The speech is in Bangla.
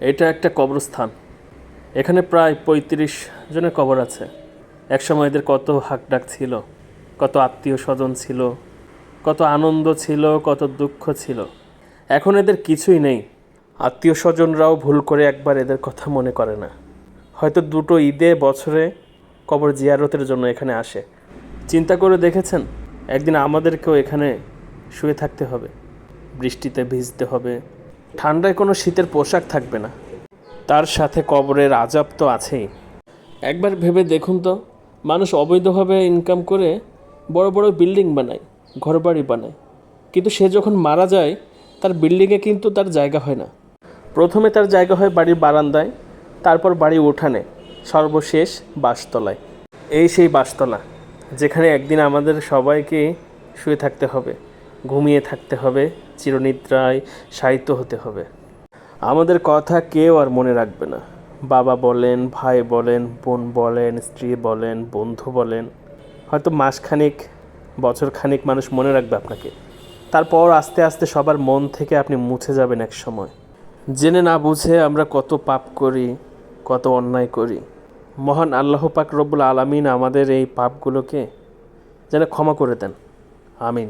এটা একটা কবরস্থান। এখানে প্রায় ৩৫ জনের কবর আছে। একসময় এদের কত হাকডাক ছিল, কত আত্মীয় স্বজন ছিল, কত আনন্দ ছিল, কত দুঃখ ছিল। এখন এদের কিছুই নেই। আত্মীয় স্বজনরাও ভুল করে একবার এদের কথা মনে করে না। হয়তো দুটো ঈদে বছরে কবর জিয়ারতের জন্য এখানে আসে। চিন্তা করে দেখেছেন, একদিন আমাদেরকেও এখানে শুয়ে থাকতে হবে, বৃষ্টিতে ভিজতে হবে, ঠান্ডায় কোনো শীতের পোশাক থাকবে না, তার সাথে কবরের আযাব তো আছেই। একবার ভেবে দেখুন তো, মানুষ অবৈধভাবে ইনকাম করে বড় বড় বিল্ডিং বানায়, ঘরবাড়ি বানায়, কিন্তু সে যখন মারা যায় তার বিল্ডিংয়ে কিন্তু তার জায়গা হয় না। প্রথমে তার জায়গা হয় বাড়ির বারান্দায়, তারপর বাড়ির উঠানে, সর্বশেষ বাসতলায়। এই সেই বাসতলা, যেখানে একদিন আমাদের সবাইকে শুয়ে থাকতে হবে, ঘুমিয়ে থাকতে হবে, চিরনিদ্রায় শায়িত হতে হবে। আমাদের কথা কেউ আর মনে রাখবে না। বাবা বলেন, ভাই বলেন, বোন বলেন, স্ত্রী বলেন, বন্ধু বলেন, হয়তো মাসখানেক, বছরখানেক মানুষ মনে রাখবে আপনাকে। তারপর আস্তে আস্তে সবার মন থেকে আপনি মুছে যাবেন এক সময়। জেনে না বুঝে আমরা কত পাপ করি, কত অন্যায় করি। মহান আল্লাহ পাক রব্বুল আলামিন আমাদের এই পাপগুলোকে যেন ক্ষমা করে দেন। আমিন।